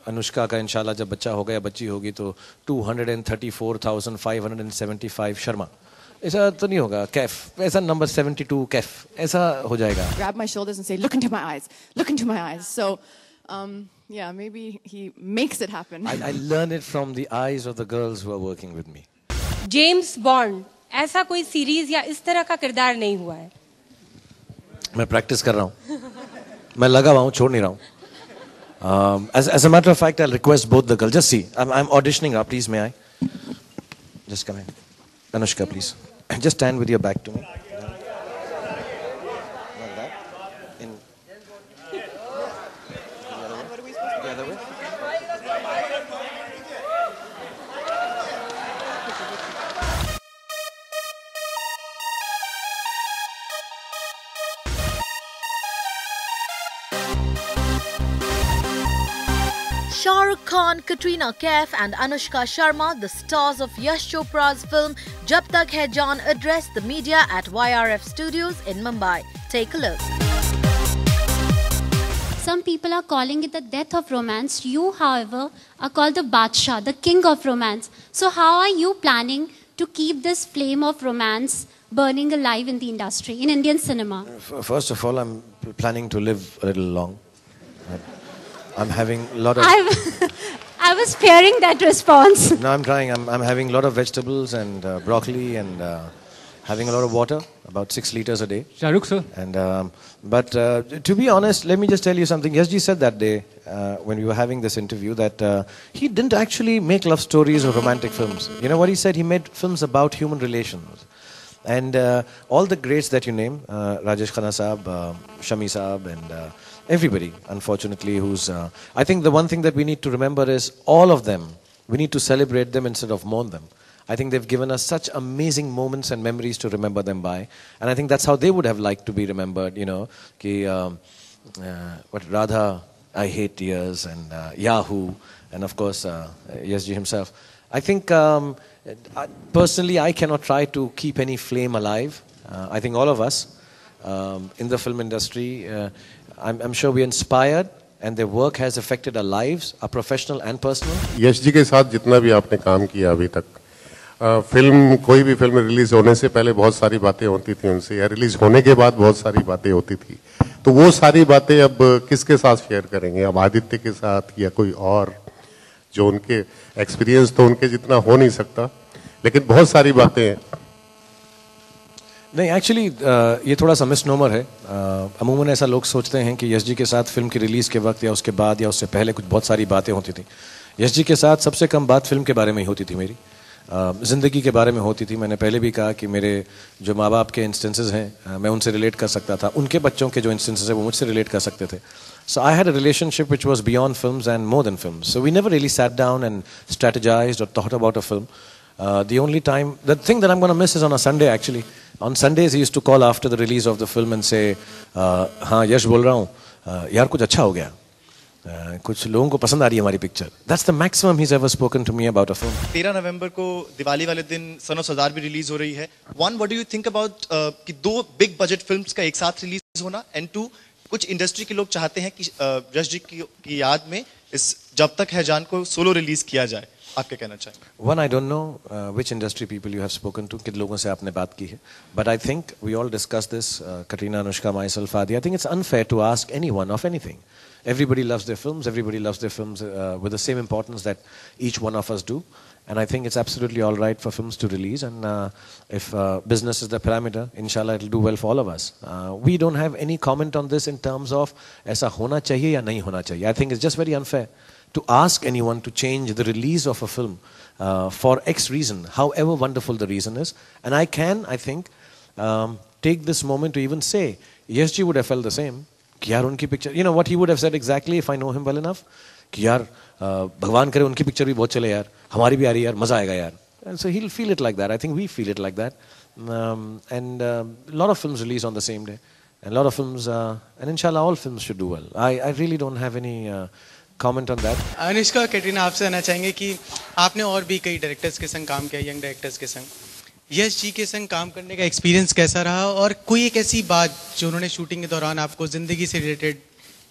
अनुष्का का इंशाल्लाह जब बच्चा होगा या बच्ची होगी तो 234,575 शर्मा, ऐसा तो नहीं होगा कैफ, ऐसा नंबर 72 कैफ, ऐसा हो जाएगा. Grab my shoulders and say, look into my eyes, look into my eyes. So, yeah, maybe he makes it happen. I learn it from the eyes of the girls who are working with me. James bond ऐसा कोई series या इस तरह का किरदार नहीं हुआ है. मैं प्रैक्टिस कर रहा हूँ, मैं लगा हुआ हूँ, छोड़ नहीं रहा हूँ. As a matter of fact, I'll request both the girls. Just see, I'm auditioning her. Please, may I? Just come in. Anushka, please. Just stand with your back to me. Like that. In. The other way. Shah Rukh Khan, Katrina Kaif and Anushka Sharma, the stars of Yash Chopra's film Jab Tak Hai Jaan, addressed the media at YRF Studios in Mumbai. Take a look. Some people are calling it the death of romance. You, however, are called the Badshah, the king of romance. So how are you planning to keep this flame of romance burning alive in the industry, in Indian cinema? First of all, I'm planning to live a little long. I'm having a lot of... I was fearing that response. No, I'm trying. I'm having a lot of vegetables and broccoli and having a lot of water, about 6 liters a day. Shah Rukh, sir. And but to be honest, let me just tell you something. Yashji said that day when we were having this interview that he didn't actually make love stories or romantic films. You know what he said? He made films about human relations. And all the greats that you name, Rajesh Khanna Saab, Shami Saab and everybody, unfortunately, who's... I think the one thing that we need to remember is all of them, we need to celebrate them instead of mourn them. I think they've given us such amazing moments and memories to remember them by. And I think that's how they would have liked to be remembered, you know. Ki, what Radha, I Hate Tears, and Yahoo, and of course, Yashji himself. I think, personally, I cannot try to keep any flame alive. I think all of us in the film industry, I'm sure we're inspired and their work has affected our lives, our professional and personal. Yash ji के साथ जितना भी आपने काम किया अभी तक, film कोई भी फिल्म रिलीज होने से पहले बहुत सारी बातें होती थी उनसे, या रिलीज होने के बाद बहुत सारी बातें होती थी, तो वो सारी बातें अब किसके साथ शेयर करेंगे? अब आदित्य के साथ या कोई और, जो उनके एक्सपीरियंस तो उनके जितना हो नहीं सकता, लेकिन बहुत सारी बातें हैं. नहीं, एक्चुअली ये थोड़ा सा मिसनोमर है. अमूमन ऐसा लोग सोचते हैं कि यश जी के साथ फिल्म की रिलीज़ के वक्त या उसके बाद या उससे पहले कुछ बहुत सारी बातें होती थी. यश जी के साथ सबसे कम बात फिल्म के बारे में ही होती थी मेरी, ज़िंदगी के बारे में होती थी. मैंने पहले भी कहा कि मेरे जो माँ बाप के इंस्टेंसेस हैं मैं उनसे रिलेट कर सकता था, उनके बच्चों के जो इंस्टेंसेस हैं वो मुझसे रिलेट कर सकते थे. So I had a relationship which was beyond films and more than films. So we never really sat down and strategized or thought about a film. The only time, the thing that I'm going to miss is on a Sunday actually. On Sundays he used to call after the release of the film and say, हाँ यश बोल रहा हूँ, यार कुछ अच्छा हो गया, कुछ लोगों को पसंद आ रही है हमारी picture. That's the maximum he's ever spoken to me about a film. 13 नवंबर को दिवाली वाले दिन सन ऑफ सरदार भी रिलीज हो रही है. One, what do you think about कि 2 बिग बजट फिल्म्स का एक साथ रिलीज होना, and 2, कुछ इंडस्ट्री के लोग चाहते हैं कि यश जी की याद में इस जब तक है जान को सोलो रिलीज किया जाए. आप क्या कहना चाहेंगे? One, I don't know which industry people you have spoken to, किन लोगों से आपने बात की है, but I think we all discussed this, Katrina, Anushka, myself, Adi. I think it's unfair to ask anyone of anything. Everybody loves their films. Everybody loves their films with the same importance that each one of us do. And I think it's absolutely all right for films to release. And if business is the parameter, inshallah, it'll do well for all of us. We don't have any comment on this in terms of ऐसा होना चाहिए या नहीं होना चाहिए. I think it's just very unfair to ask anyone to change the release of a film for X reason, however wonderful the reason is. And I can, I think, take this moment to even say, Yash ji would have felt the same. कि यार उनकी picture, you know what he would have said exactly if I know him well enough, कि यार भगवान करे उनकी picture भी बहुत चले यार, हमारी भी आ रही है यार, मजा आएगा यार. And so he'll feel it like that. I think we feel it like that. And a lot of films release on the same day, and a lot of films, and inshallah all films should do well. I really don't have any comment on that. Anushka, Katrina, आपसे कहना चाहेंगे कि आपने और भी कई directors के संग काम किया, यंग डायरेक्टर्स के संग. यश जी के संग काम करने का एक्सपीरियंस कैसा रहा, और कोई एक ऐसी बात जो उन्होंने शूटिंग के दौरान आपको ज़िंदगी से रिलेटेड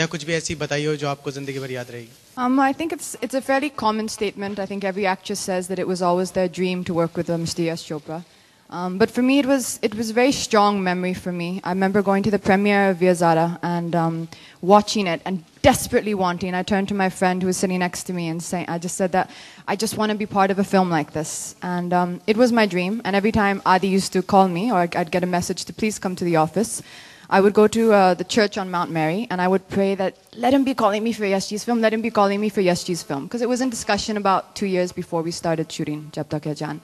या कुछ भी ऐसी बताई हो जो आपको जिंदगी भर याद रहेगी? I think it's a fairly common statement. I think every actress says that it was always their dream to work with Mr. Yash Chopra. But for me, it was a very strong memory for me. I remember going to the premiere of Veer Zara and watching it and desperately wanting. I turned to my friend who was sitting next to me and I just said that I just want to be part of a film like this. And it was my dream. And every time Adi used to call me or I'd get a message to please come to the office, I would go to the church on Mount Mary and I would pray that let him be calling me for Yashji's film, let him be calling me for Yashji's film. Because it was in discussion about 2 years before we started shooting Jab Tak Hai Jaan.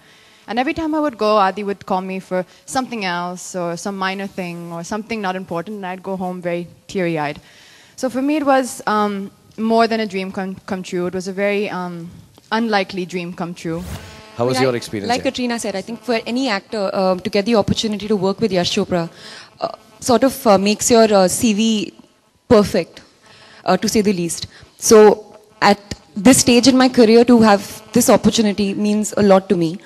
And every time I would go, Adi would call me for something else or some minor thing or something not important and I'd go home very teary-eyed. So for me it was more than a dream come true. It was a very unlikely dream come true. How was your experience? Like Katrina said, I think for any actor to get the opportunity to work with Yash Chopra sort of makes your CV perfect, to say the least. So at this stage in my career to have this opportunity means a lot to me.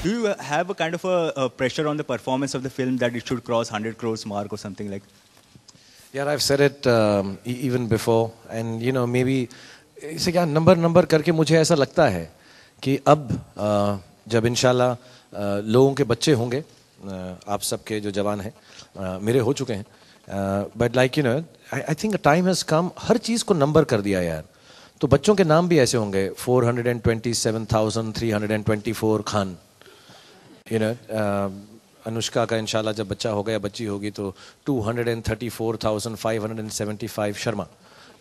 Do you have a kind of a pressure on the performance of the film that it should cross 100 crores mark or something like? Yeah, I've said it even before, and you know maybe इसे क्या number करके मुझे ऐसा लगता है कि अब जब इंशाल्लाह लोगों के बच्चे होंगे, आप सबके जो जवान हैं, मेरे हो चुके हैं, but like you know I think time has come, हर चीज़ को नंबर कर दिया यार. तो बच्चों के नाम भी ऐसे होंगे 427,324 खान, यू नो अनुष्का का इंशाल्लाह जब बच्चा होगा या बच्ची होगी तो 234,575 शर्मा.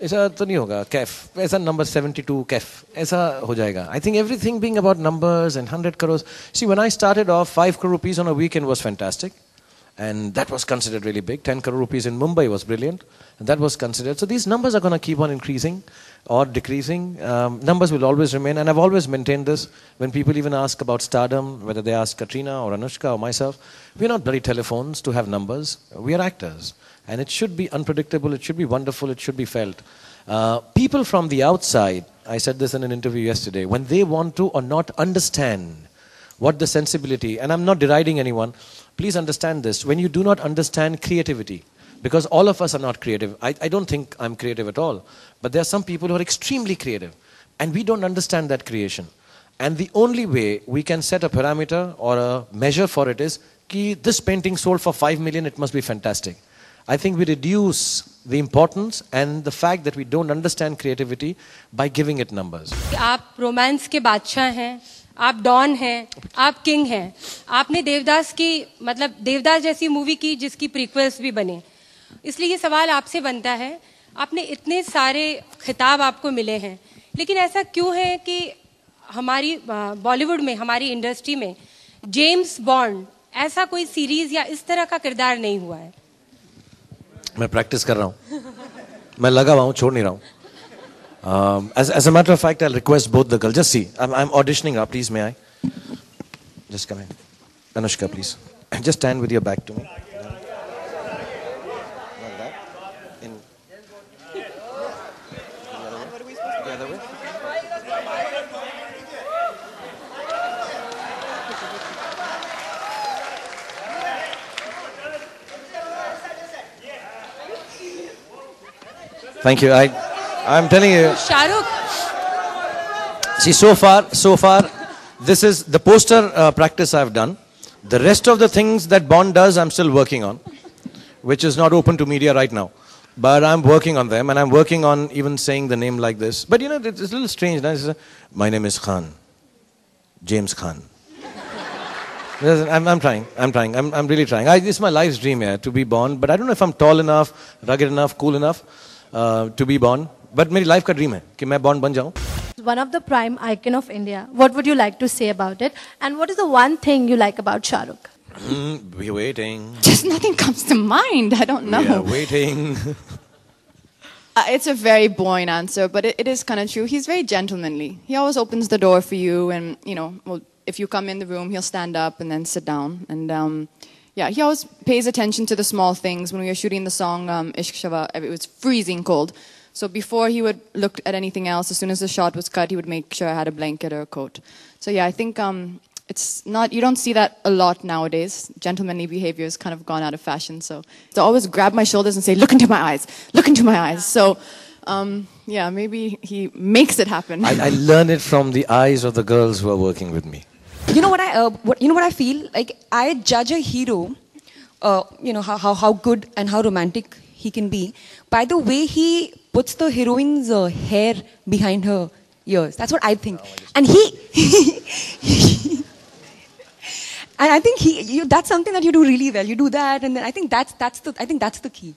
ऐसा तो नहीं होगा. कैफ ऐसा नंबर 72 कैफ ऐसा हो जाएगा. I think everything being about numbers and 100 crores. See, when I started off, 5 crore rupees on a weekend was fantastic, and that was considered really big. 10 crore rupees in Mumbai was brilliant, and that was considered. So these numbers are going to keep on increasing or decreasing. Numbers will always remain, and I've always maintained this. When people even ask about stardom, whether they ask Katrina or Anushka or myself, we're not bloody telephones to have numbers. We are actors. And it should be unpredictable, it should be wonderful, it should be felt. People from the outside, I said this in an interview yesterday, when they want to or not understand what the sensibility, and I'm not deriding anyone, please understand this, when you do not understand creativity, because all of us are not creative. I don't think I'm creative at all, but there are some people who are extremely creative, and we don't understand that creation. And the only way we can set a parameter or a measure for it is, ki this painting sold for 5 million, it must be fantastic. I think we reduce the importance and the fact that we don't understand creativity by giving it numbers. आप romance के बादशाह हैं, आप don हैं, आप king हैं. आपने देवदास की मतलब देवदास जैसी मूवी की जिसकी प्रीक्वल्स भी बने. इसलिए ये सवाल आपसे बनता है, आपने इतने सारे खिताब आपको मिले हैं, लेकिन ऐसा क्यों है कि हमारी बॉलीवुड में, हमारी इंडस्ट्री में जेम्स बॉन्ड ऐसा कोई सीरीज या इस तरह का किरदार नहीं हुआ है? मैं प्रैक्टिस कर रहा हूँ, मैं लगा हुआ हूँ, छोड़ नहीं रहा हूँ. As a matter of fact, I'll request both the girls. Just see, I'm auditioning her. Please, may I? Just come in. Anushka, please. Just stand with your back to me. Like that. In. The other way. Thank you. I'm telling you. Shahrukh. See, so far, this is the poster practice I've done. The rest of the things that Bond does, I'm still working on, which is not open to media right now. But I'm working on them, and I'm working on even saying the name like this. But you know, it's a little strange. My name is Khan, James Khan. I'm trying. I'm really trying. It's my life's dream, yeah, to be Bond. But I don't know if I'm tall enough, rugged enough, cool enough to be Bond. But मेरी life का dream है कि मैं Bond बन जाऊँ. One of the prime icon of India. What would you like to say about it? And what is the one thing you like about Shah Rukh? We're waiting. Just nothing comes to mind. I don't know. We are waiting. It's a very boring answer, but it is kind of true. He's very gentlemanly. He always opens the door for you, and you know, well, if you come in the room, he'll stand up and then sit down. And yeah, he always pays attention to the small things. When we were shooting the song Ishq Shava, it was freezing cold. So before he would look at anything else, as soon as the shot was cut, he would make sure I had a blanket or a coat. So yeah, I think it's not, you don't see that a lot nowadays. Gentlemanly behavior has kind of gone out of fashion. So to always grab my shoulders and say, look into my eyes, look into my eyes. So yeah, maybe he makes it happen. I learn it from the eyes of the girls who are working with me. You know what I feel? Like, I judge a hero, you know, how good and how romantic he can be by the way he puts the heroine's hair behind her ears. That's what I think. And and I think that's something that you do really well. You do that, and then I think that's the key.